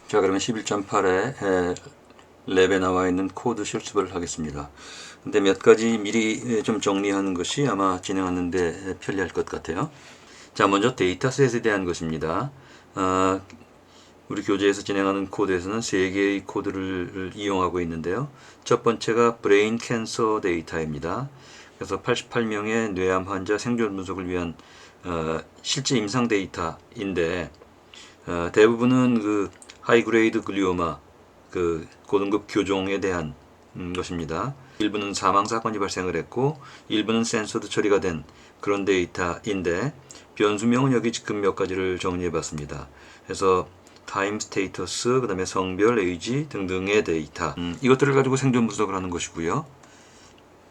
자, 그러면 11.8에 랩에 나와 있는 코드 실습을 하겠습니다. 근데 몇 가지 미리 좀 정리하는 것이 아마 진행하는데 편리할 것 같아요. 자, 먼저 데이터셋에 대한 것입니다. 우리 교재에서 진행하는 코드에서는 세 개의 코드를 이용하고 있는데요. 첫 번째가 브레인 캔서 데이터입니다. 그래서 88명의 뇌암 환자 생존 분석을 위한 실제 임상 데이터인데 대부분은 그 하이그레이드 글리오마 그 고등급 교종에 대한 것입니다. 일부는 사망 사건이 발생을 했고 일부는 센서드 처리가 된 그런 데이터인데 변수명은 여기 지금 몇 가지를 정리해 봤습니다. 그래서 타임 스테이터스, 그 다음에 성별, 에이지 등등의 데이터 이것들을 가지고 생존 분석을 하는 것이고요.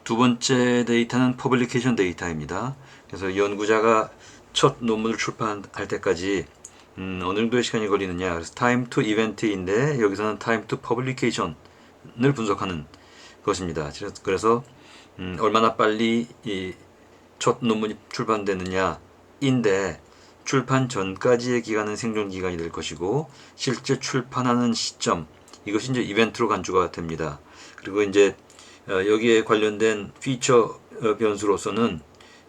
두 번째 데이터는 퍼블리케이션 데이터입니다. 그래서 연구자가 첫 논문을 출판할 때까지 어느 정도의 시간이 걸리느냐. 그래서 time to event인데 여기서는 time to publication을 분석하는 것입니다. 그래서 얼마나 빨리 이 첫 논문이 출판되느냐인데 출판 전까지의 기간은 생존 기간이 될 것이고 실제 출판하는 시점 이것이 이제 이벤트로 간주가 됩니다. 그리고 이제 여기에 관련된 피처 변수로서는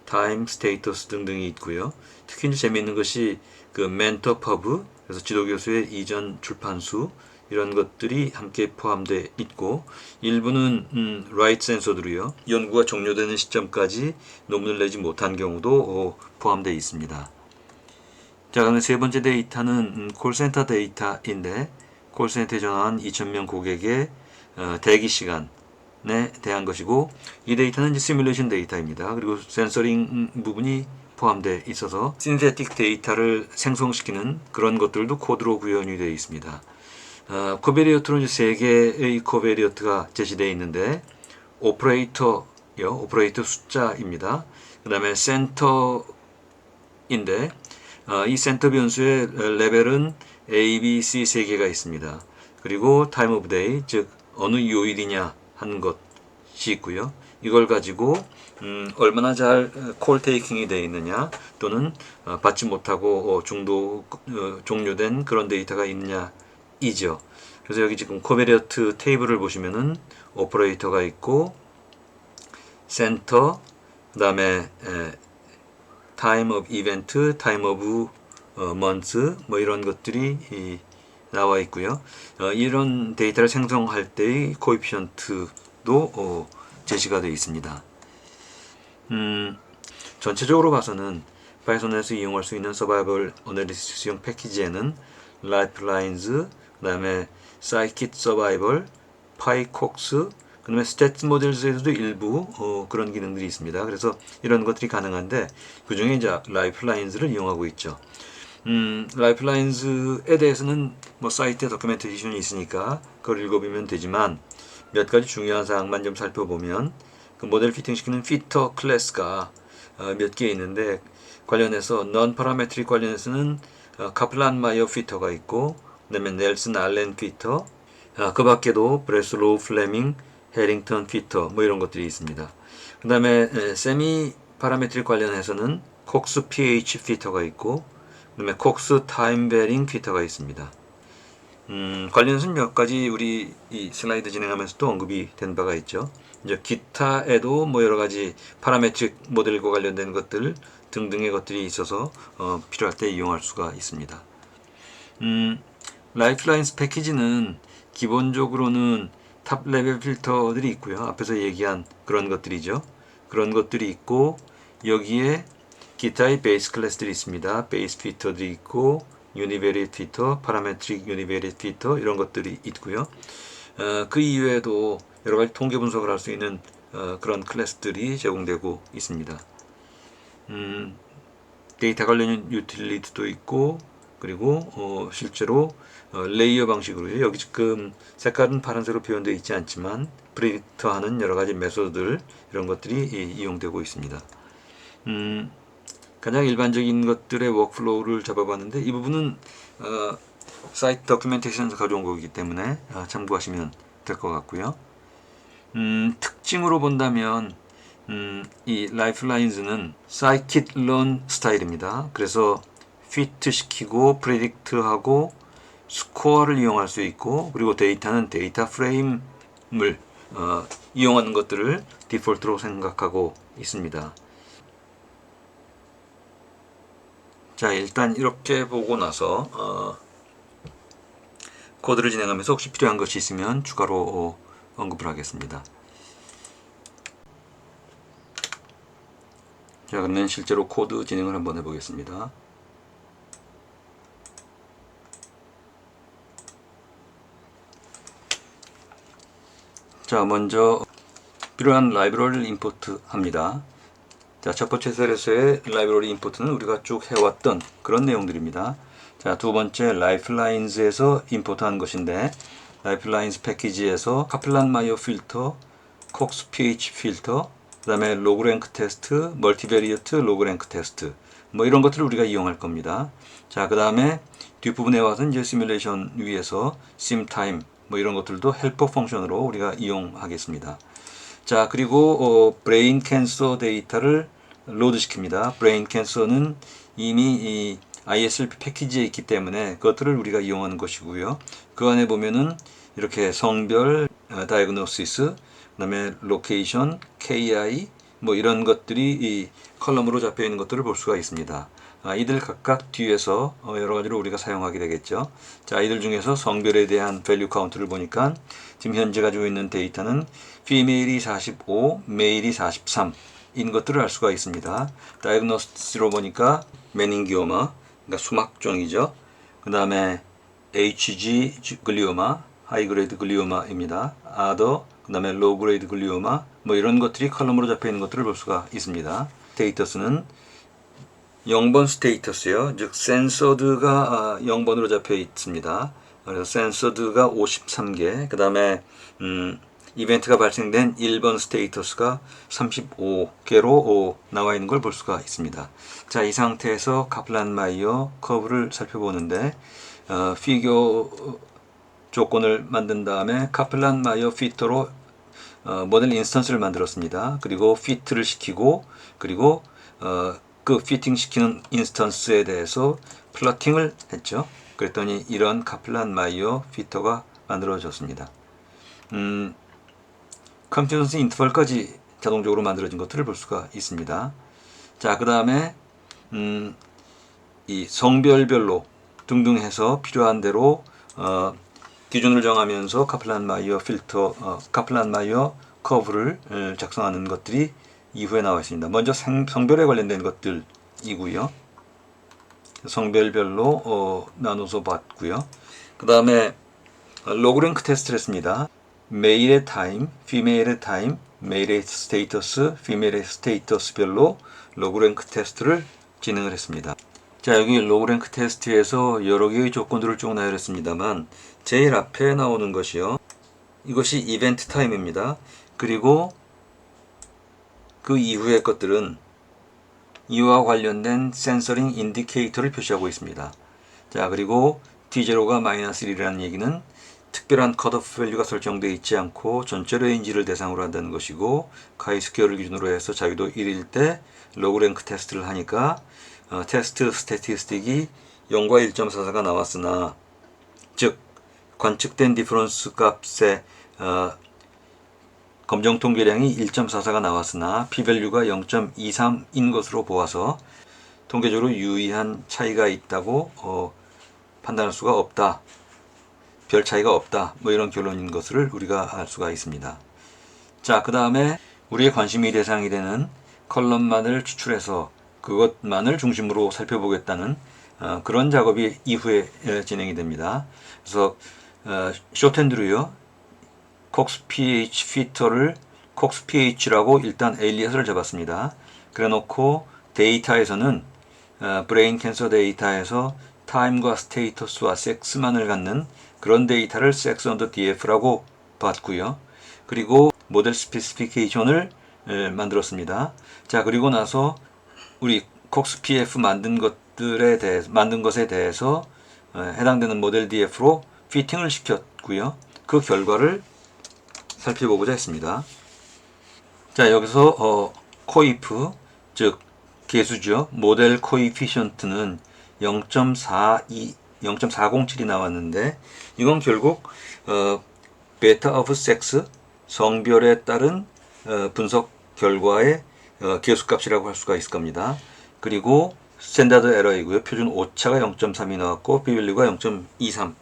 타임, 스테이터스 등등이 있고요. 특히 이제 재미있는 것이 그 멘터 퍼브, 그래서 지도교수의 이전 출판수 이런 것들이 함께 포함되어 있고 일부는 라이트 센서드로요. 연구가 종료되는 시점까지 논문을 내지 못한 경우도 포함되어 있습니다. 자, 그러면 세 번째 데이터는 콜센터 데이터인데 콜센터에 전화한 2,000명 고객의 대기 시간에 대한 것이고 이 데이터는 이제 시뮬레이션 데이터입니다. 그리고 센서링 부분이 포함되어 있어서 신세틱 데이터를 생성시키는 그런 것들도 코드로 구현이 되어 있습니다. 코베리어트는 이제 3개의 코베리어트가 제시되어 있는데 오퍼레이터 숫자입니다. 그 다음에 센터인데 이 센터 변수의 레벨은 A, B, C 3개가 있습니다. 그리고 time of day, 즉 어느 요일이냐 하는 것이 있고요. 이걸 가지고 얼마나 잘 콜 테이킹이 되어 있느냐 또는 받지 못하고 종료된 그런 데이터가 있느냐이죠. 그래서 여기 지금 코베리어트 테이블을 보시면은 오퍼레이터가 있고 센터 그 다음에 time of event, time of month 뭐 이런 것들이 나와 있고요. 이런 데이터를 생성할 때의 코에피션트도 제시가 되어 있습니다. 전체적으로 봐서는 파이썬에서 이용할 수 있는 서바이벌 어널리시스용 패키지에는 라이프라인즈, 그 다음에 사이킷 서바이벌, 파이콕스, 그 다음에 스탯 모델에서도 일부 그런 기능들이 있습니다. 그래서 이런 것들이 가능한데 그 중에 이제 라이프라인즈를 이용하고 있죠. 라이프라인즈에 대해서는 뭐 사이트에 도큐멘테이션이 있으니까 그걸 읽어보면 되지만 몇 가지 중요한 사항만 좀 살펴보면 그 모델 피팅시키는 피터 클래스가 몇 개 있는데 관련해서 non parametric 관련해서는 카플란 마이어 피터가 있고 그다음에 넬슨 알렌 피터 그 밖에도 브레슬로우 플레밍 해링턴 피터 뭐 이런 것들이 있습니다. 그 다음에 세미 파라메트릭 관련해서는 콕스 pH 피터가 있고 그 다음에 콕스 타임 베링 피터가 있습니다. 관련해서는 몇 가지 우리 이 슬라이드 진행하면서도 언급이 된 바가 있죠. 이제 기타에도 뭐 여러 가지 파라메트릭 모델과 관련된 것들 등등의 것들이 있어서 필요할 때 이용할 수가 있습니다. 라이프라인스 패키지는 기본적으로는 탑 레벨 필터들이 있고요. 앞에서 얘기한 그런 것들이죠. 그런 것들이 있고 여기에 기타의 베이스 클래스들이 있습니다. 베이스 피터들이 있고 유니베리에이트 피터, 파라메트릭 유니베리에이트 피터 이런 것들이 있고요. 그 이외에도 여러 가지 통계 분석을 할 수 있는 그런 클래스들이 제공되고 있습니다. 데이터 관련 유틸리티도 있고 그리고 실제로 레이어 방식으로 여기 지금 색깔은 파란색으로 표현되어 있지 않지만 프리딕터하는 여러 가지 메소드들 이런 것들이 이용되고 있습니다. 가장 일반적인 것들의 워크플로우를 잡아봤는데 이 부분은 사이트 도큐멘테이션에서 가져온 거기 때문에 참고하시면 될 것 같고요. 특징으로 본다면 이 라이프라인즈는 사이킷 런 스타일입니다. 그래서 피트 시키고 프레딕트하고 스코어를 이용할 수 있고, 그리고 데이터는 데이터 프레임을 이용하는 것들을 디폴트로 생각하고 있습니다. 자, 일단 이렇게 보고 나서 코드를 진행하면서 혹시 필요한 것이 있으면 추가로 언급을 하겠습니다. 자, 그러면 실제로 코드 진행을 한번 해보겠습니다. 자, 먼저 필요한 라이브러리를 임포트 합니다. 자, 첫 번째 셀에서의 라이브러리 임포트는 우리가 쭉 해왔던 그런 내용들입니다. 자, 두 번째 라이플라인즈에서 임포트한 것인데, 라이플라인즈 패키지에서 카플란 마이어 필터, 콕스 ph 필터, 그 다음에 로그랭크 테스트, 멀티베리어트 로그랭크 테스트, 뭐 이런 것들을 우리가 이용할 겁니다. 자, 그 다음에 뒷부분에 와서 이제 시뮬레이션 위에서 심타임 뭐 이런 것들도 헬퍼 펑션으로 우리가 이용하겠습니다. 자, 그리고 브레인 캔서 데이터를 로드 시킵니다. 브레인 캔서는 이미 이 ISLP 패키지에 있기 때문에 그것들을 우리가 이용하는 것이고요. 그 안에 보면은 이렇게 성별, 다이그노시스, 그다음에 로케이션, KI 뭐 이런 것들이 이 컬럼으로 잡혀 있는 것들을 볼 수가 있습니다. 이들 각각 뒤에서 여러 가지로 우리가 사용하게 되겠죠. 자, 이들 중에서 성별에 대한 밸류 카운트를 보니까 지금 현재 가지고 있는 데이터는 피메일이 45, 메일이 43인 것들을 알 수가 있습니다. 다이그노스로 보니까 메닌기오마, 그러니까 수막종이죠. 그 다음에 HG 글리오마, 하이그레이드 글리오마입니다. 아더, 그 다음에 로그레이드 글리오마, 뭐 이런 것들이 컬럼으로 잡혀 있는 것들을 볼 수가 있습니다. 스테이터스는 0번 스테이터스요. 즉 센서드가 0번으로 잡혀 있습니다. 그래서 센서드가 53개, 그 다음에 이벤트가 발생된 1번 스테이터스가 35개로 나와 있는 걸 볼 수가 있습니다. 자, 이 상태에서 카플란 마이어 커브를 살펴보는데 피겨 조건을 만든 다음에 카플란 마이어 피터로 모델 인스턴스를 만들었습니다. 그리고 피트를 시키고, 그리고 그 피팅 시키는 인스턴스에 대해서 플러팅을 했죠. 그랬더니 이런 카플란 마이어 피터가 만들어졌습니다. 컨피던스 인터벌까지 자동적으로 만들어진 것들을 볼 수가 있습니다. 자, 그 다음에 이 성별별로 등등 해서 필요한 대로 기준을 정하면서 카플란 마이어 필터, 카플란 마이어 커브를 작성하는 것들이 이후에 나와 있습니다. 먼저 성별에 관련된 것들이고요. 성별별로 나눠서 봤고요. 그 다음에 로그랭크 테스트를 했습니다. 메일의 타임, 피메일의 타임, 메일의 스테이터스, 피메일의 스테이터스별로 로그랭크 테스트를 진행을 했습니다. 자, 여기 로그랭크 테스트에서 여러 개의 조건들을 쭉 나열했습니다만 제일 앞에 나오는 것이요. 이것이 이벤트 타임입니다. 그리고 그 이후의 것들은 이와 관련된 센서링 인디케이터를 표시하고 있습니다. 자, 그리고 T0가 마이너스 1이라는 얘기는 특별한 컷오프 밸류가 설정되어 있지 않고 전체 레인지를 대상으로 한다는 것이고, 카이스퀘어를 기준으로 해서 자유도 1일 때 로그랭크 테스트를 하니까 테스트 스태티스틱이 0과 1.44가 나왔으나, 즉 관측된 디퍼런스 값의 검정 통계량이 1.44가 나왔으나 p-value가 0.23인 것으로 보아서 통계적으로 유의한 차이가 있다고 판단할 수가 없다. 별 차이가 없다. 뭐 이런 결론인 것을 우리가 알 수가 있습니다. 자, 그 다음에 우리의 관심이 대상이 되는 컬럼만을 추출해서 그것만을 중심으로 살펴보겠다는 그런 작업이 이후에 진행이 됩니다. 그래서 쇼텐드로요. 콕스 ph 피터를 콕스 ph라고 일단 에일리어스를 잡았습니다. 그래 놓고 데이터에서는 브레인 캔서 데이터에서 타임과 스테이터스와 섹스만을 갖는 그런 데이터를 섹스 언더 df라고 봤고요. 그리고 모델 스페시피케이션을 만들었습니다. 자, 그리고 나서 우리 콕스 pf 만든 것에 대해서 해당되는 모델 df로 피팅을 시켰고요. 그 결과를 살펴보고자 했습니다. 자, 여기서 코이프, 즉 개수죠. 모델 코이피션트는 0.42 0.407이 나왔는데 이건 결국 베타 오브 섹스 성별에 따른 분석 결과의 계수값이라고 할 수가 있을 겁니다. 그리고 스탠다드 에러이고요. 표준 오차가 0.3이 나왔고 p-value가 0.23.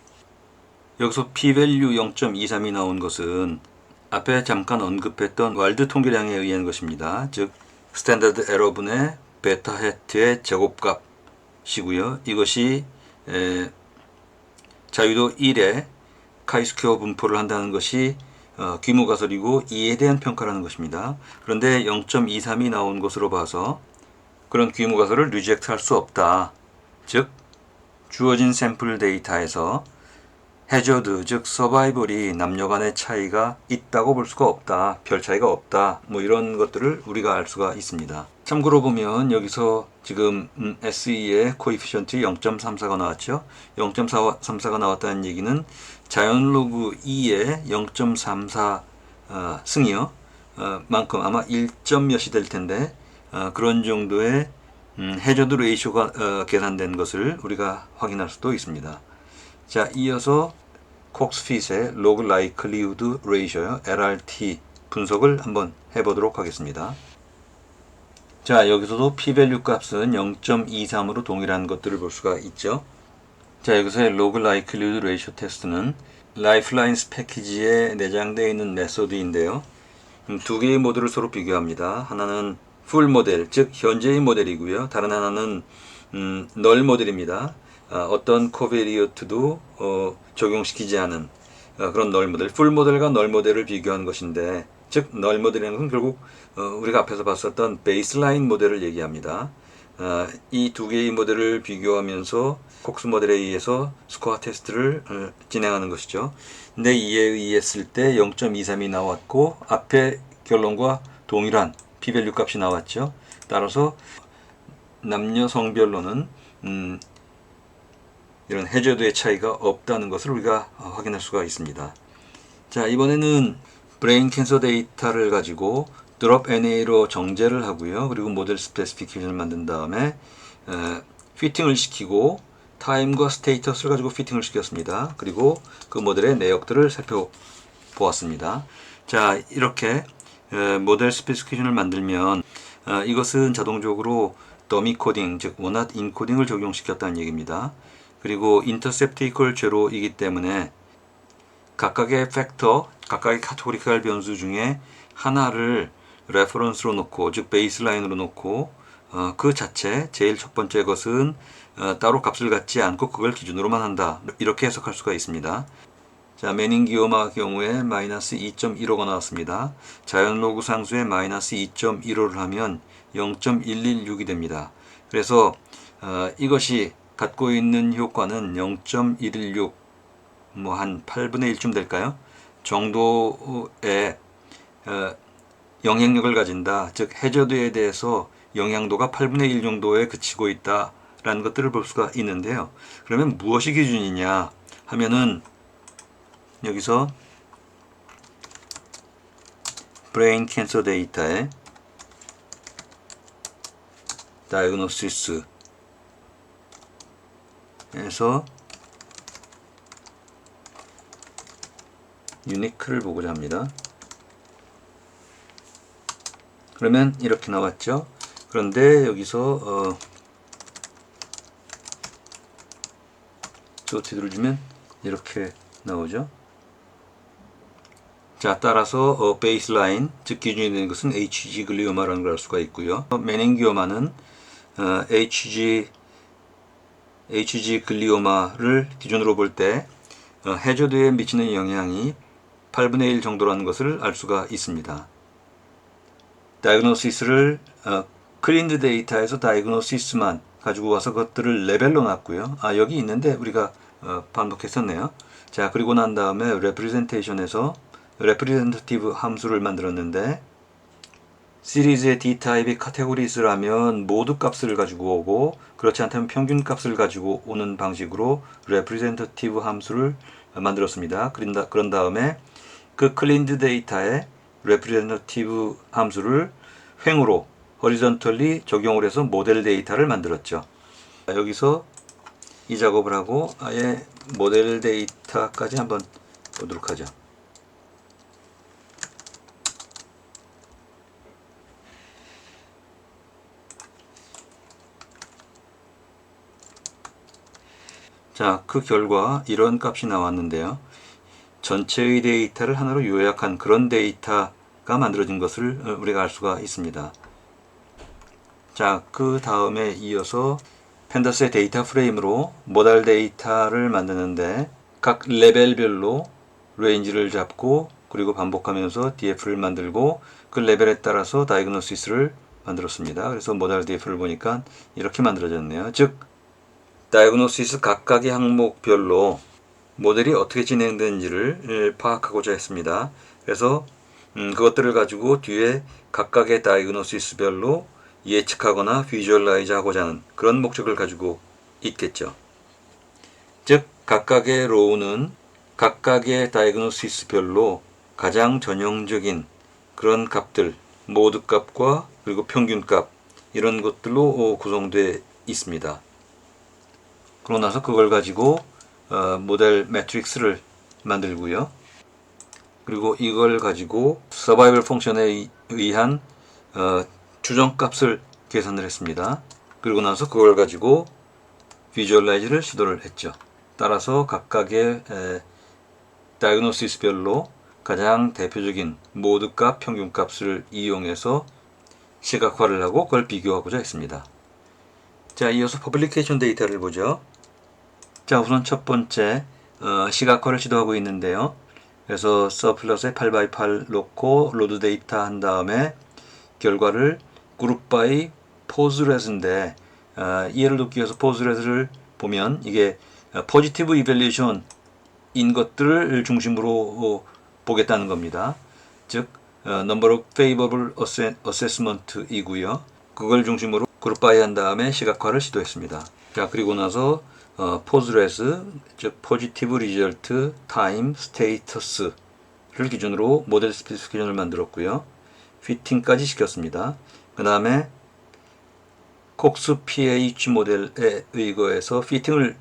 여기서 p-value 0.23이 나온 것은 앞에 잠깐 언급했던 와일드 통계량에 의한 것입니다. 즉 스탠다드 에러분의 베타 헤트의 제곱값이고요. 이것이 자유도 1에 카이스퀘어 분포를 한다는 것이 귀무가설이고 이에 대한 평가라는 것입니다. 그런데 0.23이 나온 것으로 봐서 그런 귀무가설을 리젝트 할 수 없다. 즉 주어진 샘플 데이터에서 해저드, 즉 서바이벌이 남녀 간의 차이가 있다고 볼 수가 없다. 별 차이가 없다. 뭐 이런 것들을 우리가 알 수가 있습니다. 참고로 보면 여기서 지금 SE의 코에피션트 0.34가 나왔죠. 0.34가 나왔다는 얘기는 자연 로그 2의 0.34 승이요. 만큼 아마 1점 몇이 될 텐데 그런 정도의 해저드 레이쇼가 계산된 것을 우리가 확인할 수도 있습니다. 자, 이어서 콕스핏의 Log Likelihood Ratio요, LRT 분석을 한번 해보도록 하겠습니다. 자, 여기서도 p-value 값은 0.23으로 동일한 것들을 볼 수가 있죠. 자, 여기서의 Log Likelihood Ratio 테스트는 라이플라인스 패키지에 내장되어 있는 메소드인데요. 두 개의 모델을 서로 비교합니다. 하나는 풀 모델, 즉 현재의 모델이고요. 다른 하나는 널 모델입니다. 어떤 코베리어트도 적용시키지 않은 그런 널 모델, 풀 모델과 널 모델을 비교한 것인데, 즉 널 모델이라는 것은 결국 우리가 앞에서 봤었던 베이스라인 모델을 얘기합니다. 이 두 개의 모델을 비교하면서 콕스 모델에 의해서 스코어 테스트를 진행하는 것이죠. 근데 이에 의했을 때 0.23이 나왔고 앞에 결론과 동일한 p-value 값이 나왔죠. 따라서 남녀 성별로는 이런 해저드의 차이가 없다는 것을 우리가 확인할 수가 있습니다. 자, 이번에는 브레인 캔서 데이터를 가지고 드롭 NA로 정제를 하고요. 그리고 모델 스페시피케이션을 만든 다음에 피팅을 시키고 타임과 스테이터스를 가지고 피팅을 시켰습니다. 그리고 그 모델의 내역들을 살펴보았습니다. 자, 이렇게 모델 스페시피케이션을 만들면 이것은 자동적으로 더미 코딩, 즉 원핫 인코딩을 적용시켰다는 얘기입니다. 그리고 인터셉트 이퀄 제로이기 때문에 각각의 팩터, 각각의 카테고리컬 변수 중에 하나를 레퍼런스로 놓고, 즉 베이스라인으로 놓고 그 자체 제일 첫 번째 것은 따로 값을 갖지 않고 그걸 기준으로만 한다. 이렇게 해석할 수가 있습니다. 자, 메닌기오마 경우에 마이너스 2.15가 나왔습니다. 자연 로그 상수에 마이너스 2.15를 하면 0.116이 됩니다. 그래서 이것이 갖고 있는 효과는 0.116, 뭐 한 8분의 1쯤 될까요? 정도의 영향력을 가진다. 즉 해저드에 대해서 영향도가 8분의 1 정도에 그치고 있다라는 것들을 볼 수가 있는데요. 그러면 무엇이 기준이냐 하면은 여기서 브레인 캔서 데이터에 다이그노시스 에서 유니크를 보고자 합니다. 그러면 이렇게 나왔죠. 그런데 여기서 소티 누르면 이렇게 나오죠. 자, 따라서 베이스라인, 즉 기준이 되는 것은 HG 글리오마라는 걸 알 수가 있고요. 메닌기오마는 HG 글리오마를 기준으로 볼 때 해저드에 미치는 영향이 8분의 1 정도라는 것을 알 수가 있습니다. 다이그노시스를 클린드 데이터에서 다이그노시스만 가지고 와서 그것들을 레벨로 놨고요. 여기 있는데 우리가 반복했었네요. 자, 그리고 난 다음에 레프리젠테이션에서 레프리젠터티브 함수를 만들었는데 시리즈의 D타입이 카테고리스라면 모두 값을 가지고 오고 그렇지 않다면 평균 값을 가지고 오는 방식으로 representative 함수를 만들었습니다. 그런 다음에 그 클린드 데이터에 representative 함수를 횡으로 horizontally 적용을 해서 모델 데이터를 만들었죠. 여기서 이 작업을 하고 아예 모델 데이터까지 한번 보도록 하죠. 자, 그 결과 이런 값이 나왔는데요. 전체의 데이터를 하나로 요약한 그런 데이터가 만들어진 것을 우리가 알 수가 있습니다. 자, 그 다음에 이어서 펜더스의 데이터 프레임으로 모달 데이터를 만드는데 각 레벨별로 레인지를 잡고 그리고 반복하면서 DF를 만들고 그 레벨에 따라서 다이그노시스를 만들었습니다. 그래서 모달 DF를 보니까 이렇게 만들어졌네요. 즉 다이그노시스 각각의 항목별로 모델이 어떻게 진행되는지를 파악하고자 했습니다. 그래서 그것들을 가지고 뒤에 각각의 다이그노시스별로 예측하거나 비주얼라이즈 하고자 하는 그런 목적을 가지고 있겠죠. 즉 각각의 로우는 각각의 다이그노시스별로 가장 전형적인 그런 값들, 모드 값과 그리고 평균 값 이런 것들로 구성되어 있습니다. 그러고 나서 그걸 가지고 모델 매트릭스를 만들고요. 그리고 이걸 가지고 서바이벌 펑션에 의한 추정값을 계산을 했습니다. 그리고 나서 그걸 가지고 비주얼라이즈를 시도를 했죠. 따라서 각각의 다이그노시스별로 가장 대표적인 모드값, 평균값을 이용해서 시각화를 하고 그걸 비교하고자 했습니다. 자, 이어서 퍼블리케이션 데이터를 보죠. 자, 우선 첫 번째 시각화를 시도하고 있는데요. 그래서 서플러스에 8x8 놓고 로드 데이터 한 다음에 결과를 그룹 바이 포즈렛인데 이해를 돕기 위해서 포즈렛을 보면 이게 포지티브 이밸리에이션인 것들을 중심으로 보겠다는 겁니다. 즉 number of favorable assessment 이고요. 그걸 중심으로 그룹 바이 한 다음에 시각화를 시도했습니다. 자, 그리고 나서 포즈렛, 즉 포지티브 리절트, 타임, 스테이터스를 기준으로 모델 스페시피케이션을 만들었고요. 피팅까지 시켰습니다. 그 다음에 콕스 PH 모델에 의거해서 피팅을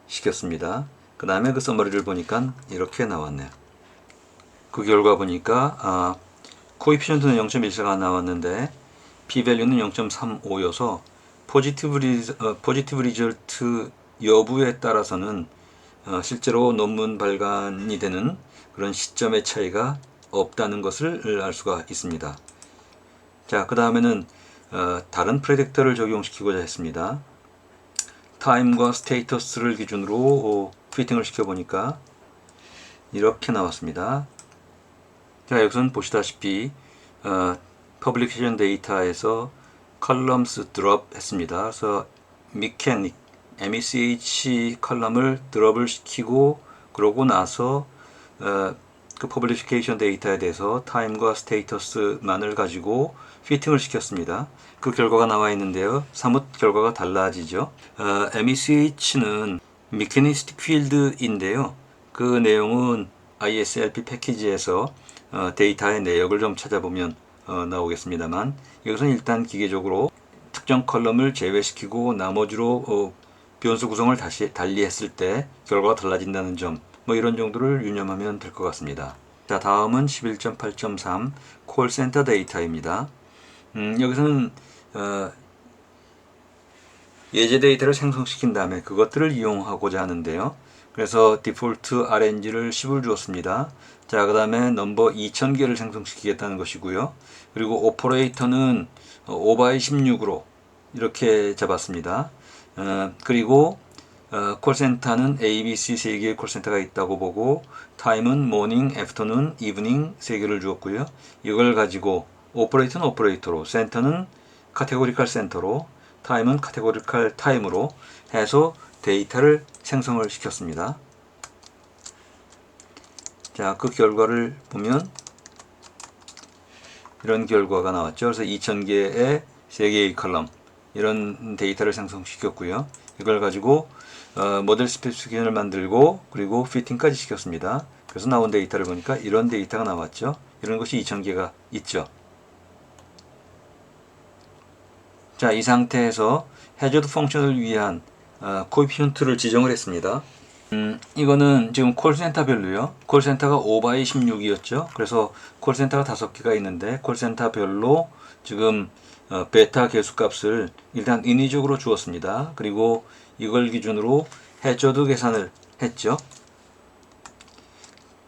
시켰습니다. 그 다음에 그 서머리를 보니까 이렇게 나왔네요. 그 결과 보니까 코이피션트는 0.14가 나왔는데 p-value는 0.35여서 포지티브 리절트 여부에 따라서는 실제로 논문 발간이 되는 그런 시점의 차이가 없다는 것을 알 수가 있습니다. 자, 그 다음에는 다른 프레딕터를 적용시키고자 했습니다. 타임과 스테이터스를 기준으로 피팅을 시켜보니까 이렇게 나왔습니다. 자, 여기서는 보시다시피 퍼블리케이션 데이터에서 컬럼스 드롭 했습니다. 그래서 미케닉 MECH 컬럼을 드롭을 시키고 그러고 나서 그 퍼블리케이션 데이터에 대해서 타임과 스테이터스만을 가지고 피팅을 시켰습니다. 그 결과가 나와 있는데요. 사뭇 결과가 달라지죠. MECH는 미케니스틱 필드인데요. 그 내용은 ISLP 패키지에서 데이터의 내역을 좀 찾아보면 나오겠습니다만 여기서는 일단 기계적으로 특정 컬럼을 제외시키고 나머지로 변수 구성을 다시 달리했을 때 결과가 달라진다는 점, 뭐 이런 정도를 유념하면 될 것 같습니다. 자, 다음은 11.8.3 콜센터 데이터입니다. 여기서는 예제 데이터를 생성시킨 다음에 그것들을 이용하고자 하는데요. 그래서 디폴트 RNG를 10을 주었습니다. 자, 그 다음에 넘버 2000개를 생성시키겠다는 것이고요. 그리고 오퍼레이터는 5x16으로 이렇게 잡았습니다. 그리고 콜센터는 A, B, C 3개의 콜센터가 있다고 보고 타임은 모닝, 애프터눈, 이브닝 3개를 주었고요. 이걸 가지고 오퍼레이터는 오퍼레이터로, 센터는 카테고리칼 센터로, 타임은 카테고리칼 타임으로 해서 데이터를 생성을 시켰습니다. 자, 그 결과를 보면 이런 결과가 나왔죠. 그래서 2000개의 3개의 컬럼 이런 데이터를 생성시켰고요. 이걸 가지고 모델 스페시피케이션을 만들고 그리고 피팅까지 시켰습니다. 그래서 나온 데이터를 보니까 이런 데이터가 나왔죠. 이런 것이 2000개가 있죠. 자, 이 상태에서 해저드 펑션을 위한 코에피션트를 지정을 했습니다. 이거는 지금 콜센터별로요. 콜센터가 5 x 16이었죠. 그래서 콜센터가 5개가 있는데 콜센터별로 지금 베타 개수값을 일단 인위적으로 주었습니다. 그리고 이걸 기준으로 해저드 계산을 했죠.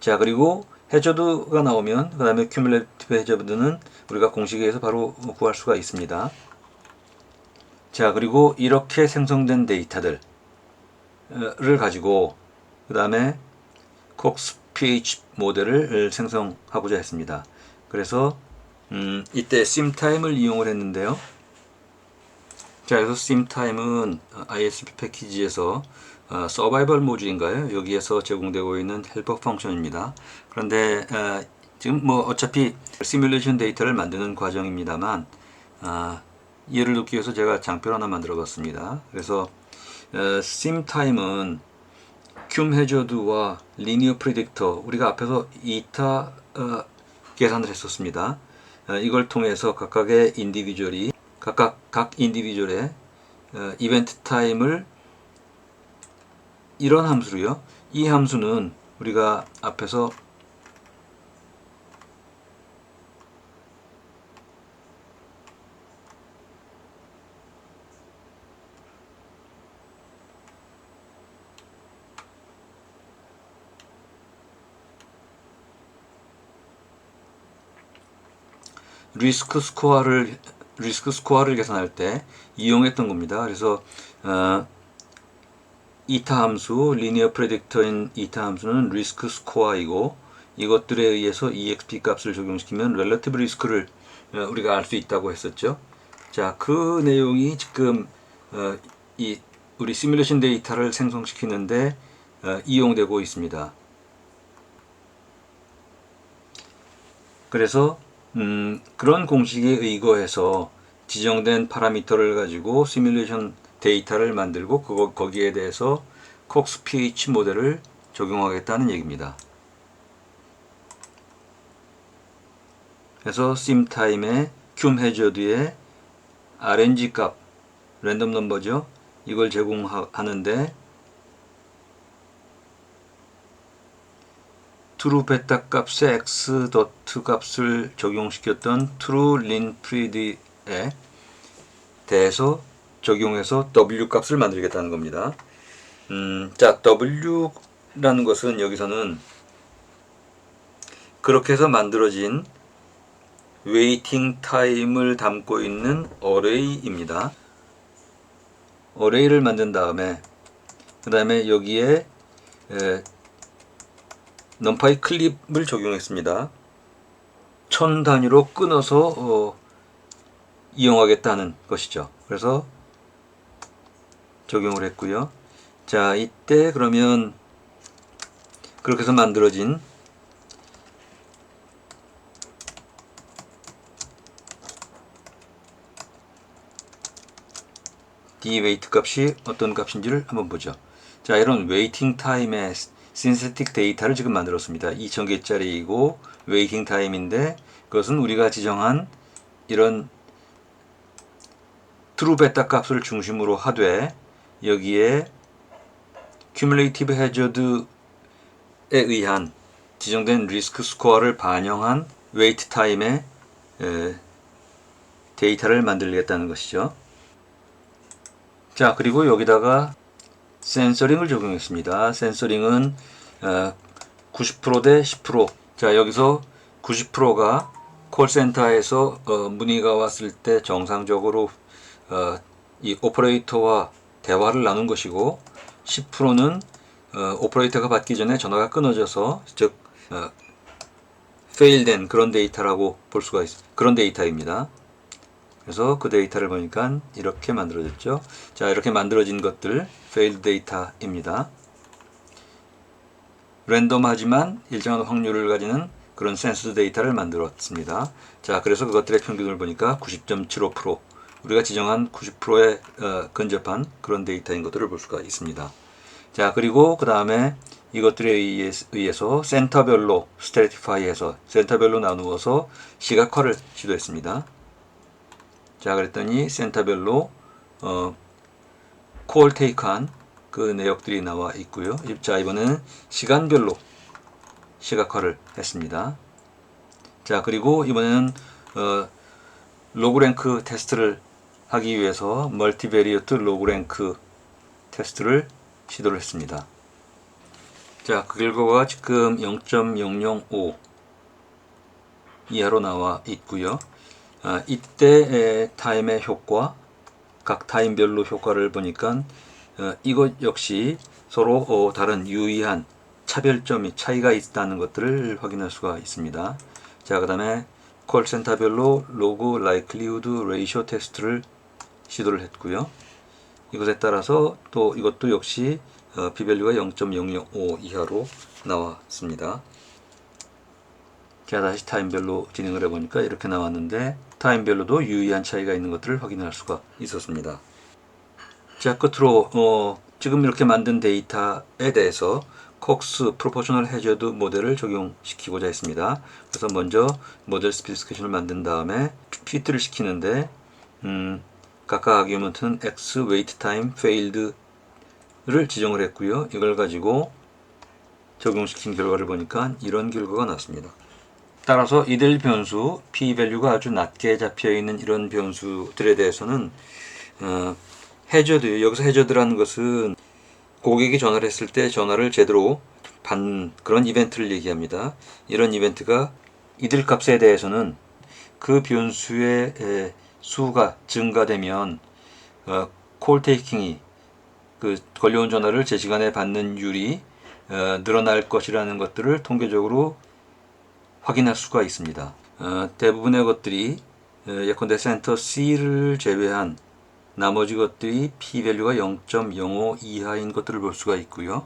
자, 그리고 해저드가 나오면 그 다음에 큐뮬레이티브 해저드는 우리가 공식에서 바로 구할 수가 있습니다. 자, 그리고 이렇게 생성된 데이터들을 가지고 그 다음에 콕스 pH 모델을 생성하고자 했습니다. 그래서 이때 simtime을 이용을 했는데요. 자, 그래서 simtime은 ISP 패키지에서 서바이벌 모듈인가요? 여기에서 제공되고 있는 헬퍼 펑션입니다. 그런데 지금 뭐 어차피 시뮬레이션 데이터를 만드는 과정입니다만 이해를 돕기 위해서 제가 장표를 하나 만들어 봤습니다. 그래서 simtime은 큐 해저드와 리니어 프리딕터 우리가 앞에서 이타 계산을 했었습니다. 이걸 통해서 각각의 인디비주얼이 각 인디비주얼의 이벤트 타임을 이런 함수로요. 이 함수는 우리가 앞에서 리스크 스코어를 계산할 때 이용했던 겁니다. 그래서 이타 함수, 리니어 프레딕터인 이타 함수는 리스크 스코어이고 이것들에 의해서 EXP 값을 적용시키면 렐러티브 리스크를 우리가 알 수 있다고 했었죠. 자, 그 내용이 지금 우리 시뮬레이션 데이터를 생성시키는데 이용되고 있습니다. 그래서 그런 공식에 의거해서 지정된 파라미터를 가지고 시뮬레이션 데이터를 만들고 거기에 대해서 콕스 pH 모델을 적용하겠다는 얘기입니다. 그래서 simtime의 큐 해저드의 RNG 값, 랜덤 넘버죠. 이걸 제공하는데 트루 베타 값에 x 도트 값을 적용시켰던 트루 린 프리드에 대해서 적용해서 w 값을 만들겠다는 겁니다. 자, w라는 것은 여기서는 그렇게 해서 만들어진 웨이팅 타임을 담고 있는 어레이입니다. 어레이를 만든 다음에 그 다음에 여기에 numpy 클립을 적용했습니다. 1000 단위로 끊어서 이용하겠다는 것이죠. 그래서 적용을 했고요. 자, 이때 그러면 그렇게 해서 만들어진 D 웨이트 값이 어떤 값인지를 한번 보죠. 자, 이런 웨이팅 타임의 신세틱 데이터를 지금 만들었습니다. 2000개짜리이고 웨이팅 타임인데 그것은 우리가 지정한 이런 트루 베타 값을 중심으로 하되 여기에 큐뮬레이티브 해저드에 의한 지정된 리스크 스코어를 반영한 웨이트 타임의 데이터를 만들겠다는 것이죠. 자, 그리고 여기다가 센서링을 적용했습니다. 센서링은 90%대 10%. 자, 여기서 90%가 콜센터에서 문의가 왔을 때 정상적으로 이 오퍼레이터와 대화를 나눈 것이고 10%는 오퍼레이터가 받기 전에 전화가 끊어져서 즉 페일된 그런 데이터라고 볼 수가 있습니다. 그런 데이터입니다. 그래서 그 데이터를 보니까 이렇게 만들어졌죠. 자, 이렇게 만들어진 것들 failed 데이터입니다. 랜덤하지만 일정한 확률을 가지는 그런 센스 데이터를 만들었습니다. 자, 그래서 그것들의 평균을 보니까 90.75% 우리가 지정한 90%에 근접한 그런 데이터인 것들을 볼 수가 있습니다. 자, 그리고 그 다음에 이것들에 의해서 센터별로 스트래티파이해서 센터별로 나누어서 시각화를 시도했습니다. 자, 그랬더니 센터별로 콜 테이크한 그 내역들이 나와 있고요. 자, 이번에는 시간별로 시각화를 했습니다. 자, 그리고 이번에는 로그랭크 테스트를 하기 위해서 멀티베리어트 로그랭크 테스트를 시도를 했습니다. 자, 그 결과가 지금 0.005 이하로 나와 있고요. 이때 타임의 효과, 각 타임별로 효과를 보니까 이것 역시 서로 다른 유의한 차별점이 차이가 있다는 것들을 확인할 수가 있습니다. 자, 그 다음에 콜센터별로 로그 라이클리후드 레이쇼 테스트를 시도를 했고요. 이것에 따라서 또 이것도 역시 p-밸류가 0.005 이하로 나왔습니다. 자, 다시 타임별로 진행을 해보니까 이렇게 나왔는데 타임별로도 유의한 차이가 있는 것들을 확인할 수가 있었습니다. 자, 끝으로 지금 이렇게 만든 데이터에 대해서 콕스 프로포셔널 해저드 모델을 적용시키고자 했습니다. 그래서 먼저 모델 스페시피케이션을 만든 다음에 피트를 시키는데 각각 아규먼트는 x, wait time, failed를 지정을 했고요. 이걸 가지고 적용시킨 결과를 보니까 이런 결과가 나왔습니다. 따라서 이들 변수, p-밸류가 아주 낮게 잡혀있는 이런 변수들에 대해서는 해저드, 여기서 해저드라는 것은 고객이 전화를 했을 때 전화를 제대로 받는 그런 이벤트를 얘기합니다. 이런 이벤트가 이들 값에 대해서는 그 변수의 수가 증가되면 콜 테이킹이 그 걸려온 전화를 제 시간에 받는 율이 늘어날 것이라는 것들을 통계적으로 확인할 수가 있습니다. 대부분의 것들이 예컨대 센터 C를 제외한 나머지 것들이 p-밸류가 0.05 이하인 것들을 볼 수가 있고요.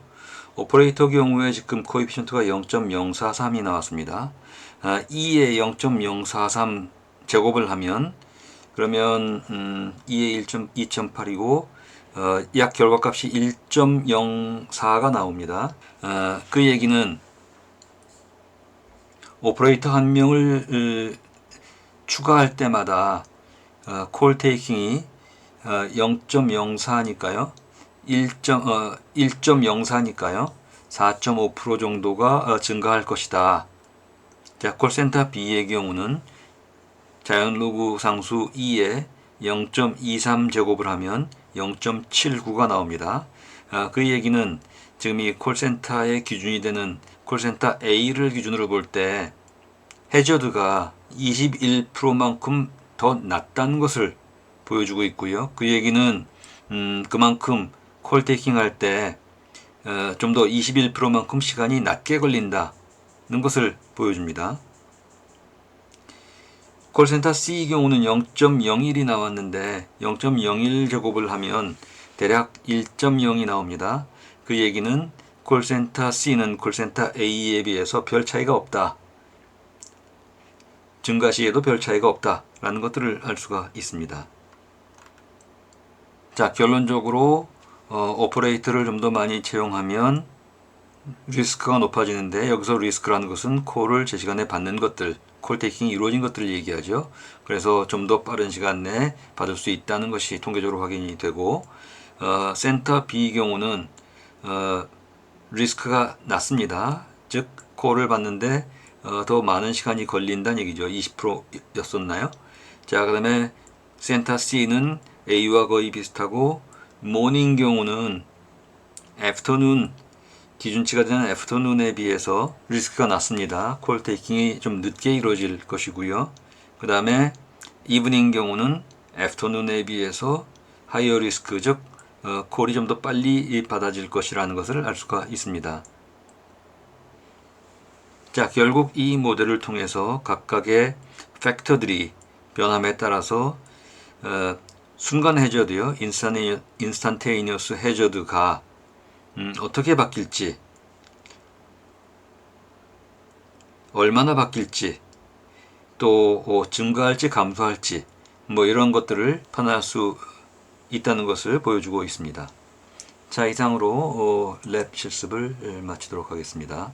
오퍼레이터 경우에 지금 코에피션트가 0.043이 나왔습니다. 2에 0.043 제곱을 하면 그러면 2에 2.8이고 약 결과값이 1.04가 나옵니다. 그 얘기는 오퍼레이터 한 명을 추가할 때마다 콜 테이킹이 0.04니까요. 1.04니까요. 4.5% 정도가 증가할 것이다. 자, 콜센터 B의 경우는 자연로그 상수 2에 0.23 제곱을 하면 0.79가 나옵니다. 그 얘기는 지금 이 콜센터의 기준이 되는 콜센터 A를 기준으로 볼 때 해저드가 21%만큼 더 낮다는 것을 보여주고 있고요. 그 얘기는 그만큼 콜테이킹 할 때 좀 더 21%만큼 시간이 낮게 걸린다는 것을 보여줍니다. 콜센터 C 경우는 0.01이 나왔는데 0.01 제곱을 하면 대략 1.0이 나옵니다. 그 얘기는 콜센터 C는 콜센터 A에 비해서 별 차이가 없다. 증가 시에도 별 차이가 없다라는 것들을 알 수가 있습니다. 자, 결론적으로 오퍼레이터를 좀 더 많이 채용하면 리스크가 높아지는데 여기서 리스크라는 것은 콜을 제 시간에 받는 것들, 콜 테이킹이 이루어진 것들을 얘기하죠. 그래서 좀 더 빠른 시간 내에 받을 수 있다는 것이 통계적으로 확인이 되고 센터 B 경우는 리스크가 낮습니다. 즉 콜을 받는데 더 많은 시간이 걸린다는 얘기죠. 20%였었나요? 자, 그 다음에 센터 C는 A와 거의 비슷하고 모닝 경우는 애프터눈 기준치가 되는 애프터눈에 비해서 리스크가 낮습니다. 콜 테이킹이 좀 늦게 이루어질 것이고요. 그 다음에 이브닝 경우는 애프터눈에 비해서 하이어 리스크, 즉 콜이 좀 더 빨리 받아질 것이라는 것을 알 수가 있습니다. 자, 결국 이 모델을 통해서 각각의 팩터들이 변함에 따라서 순간 해저드요, 인스탄테이니어스 해저드가 어떻게 바뀔지, 얼마나 바뀔지, 또 증가할지 감소할지 뭐 이런 것들을 판단할 수 있다는 것을 보여주고 있습니다. 자, 이상으로 랩 실습을 마치도록 하겠습니다.